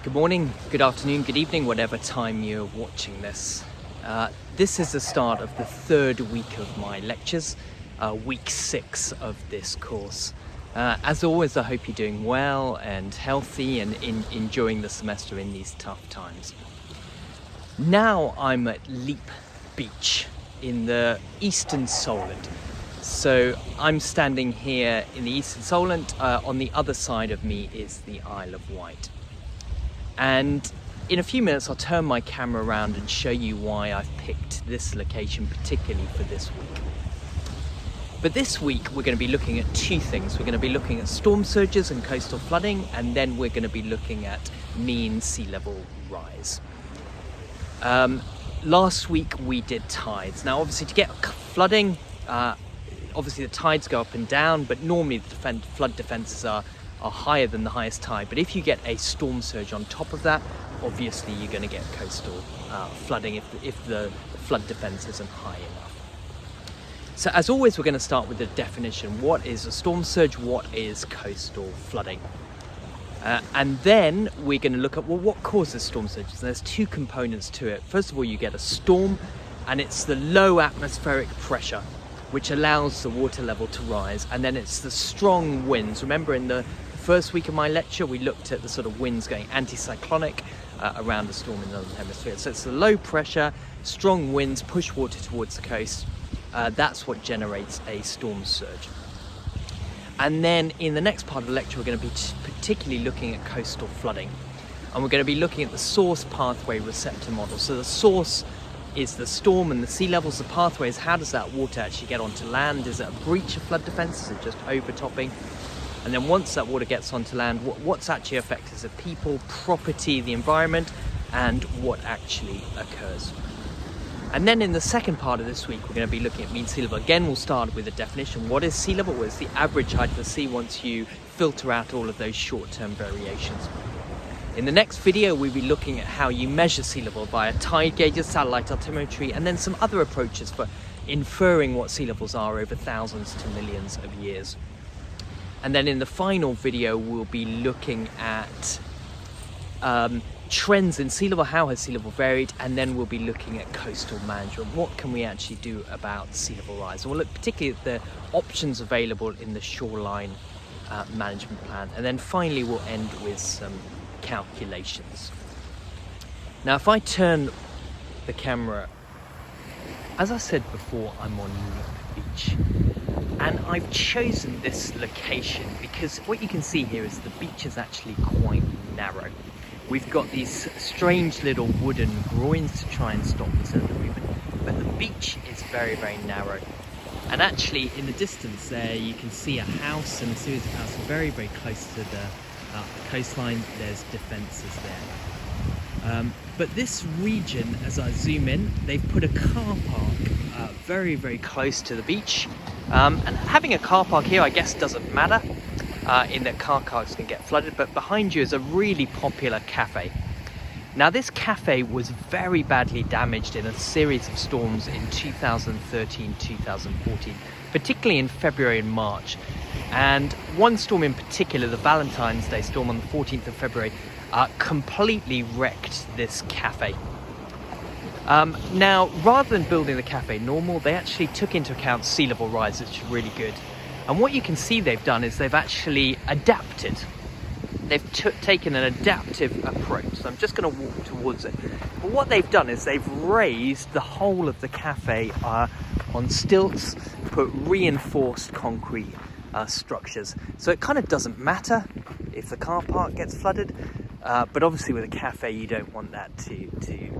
Good morning, good afternoon, good evening, whatever time you're watching this. This is the start of the third week of my lectures, week 6 of this course. As always, I hope you're doing well and healthy and enjoying the semester in these tough times. Now I'm at Leap Beach in the Eastern Solent. So I'm standing here in the Eastern Solent. On the other side of me is the Isle of Wight. And in a few minutes I'll turn my camera around and show you why I've picked this location particularly for this week. But this week we're going to be looking at two things. We're going to be looking at storm surges and coastal flooding, and then we're going to be looking at mean sea level rise. Last week we did tides. Now obviously to get flooding, obviously the tides go up and down, but normally the flood defences are higher than the highest tide. But if you get a storm surge on top of that, obviously you're going to get coastal flooding if the flood defence isn't high enough. So as always, we're going to start with the definition. What is a storm surge? What is coastal flooding? And then we're going to look at, well, what causes storm surges? And there's two components to it. First of all, you get a storm, and it's the low atmospheric pressure which allows the water level to rise. And then it's the strong winds. Remember, in the first week of my lecture, we looked at the sort of winds going anticyclonic around the storm in the Northern Hemisphere. So it's the low pressure, strong winds push water towards the coast. That's what generates a storm surge. And then in the next part of the lecture, we're going to be particularly looking at coastal flooding. And we're going to be looking at the source pathway receptor model. So the source is the storm and the sea levels. The pathway is how does that water actually get onto land? Is it a breach of flood defence? Is it just overtopping? And then once that water gets onto land, what's actually affected is the people, property, the environment, and what actually occurs. And then in the second part of this week, we're going to be looking at mean sea level. Again, we'll start with a definition. What is sea level? What is the average height of the sea once you filter out all of those short-term variations? In the next video, we'll be looking at how you measure sea level via tide gauges, satellite altimetry, and then some other approaches for inferring what sea levels are over thousands to millions of years. And then in the final video, we'll be looking at trends in sea level, how has sea level varied, and then we'll be looking at coastal management. What can we actually do about sea level rise? And we'll look particularly at the options available in the shoreline management plan. And then finally, we'll end with some calculations. Now, if I turn the camera, as I said before, I'm on Leap Beach. And I've chosen this location because what you can see here is the beach is actually quite narrow. We've got these strange little wooden groins to try and stop the sediment movement, but the beach is very, very narrow. And actually, in the distance there, you can see a house and a series of houses very, very close to the coastline. There's defences there. But this region, as I zoom in, they've put a car park very, very close to the beach. And having a car park here, I guess, doesn't matter in that car parks can get flooded. But behind you is a really popular cafe. Now, this cafe was very badly damaged in a series of storms in 2013, 2014, particularly in February and March. And one storm in particular, the Valentine's Day storm on the 14th of February, completely wrecked this cafe. Now, rather than building the cafe normal, they actually took into account sea level rise, which is really good. And what you can see they've done is they've actually adapted. They've taken an adaptive approach. So I'm just going to walk towards it. But what they've done is they've raised the whole of the cafe on stilts, put reinforced concrete structures. So it kind of doesn't matter if the car park gets flooded. But obviously with a cafe, you don't want that to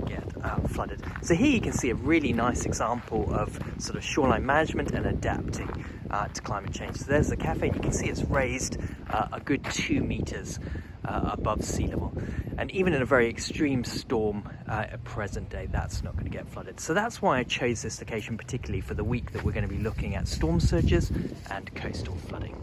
get flooded. So here you can see a really nice example of sort of shoreline management and adapting to climate change. So there's the cafe, and you can see it's raised a good 2 meters above sea level. And even in a very extreme storm at present day, that's not going to get flooded. So that's why I chose this location particularly for the week that we're going to be looking at storm surges and coastal flooding.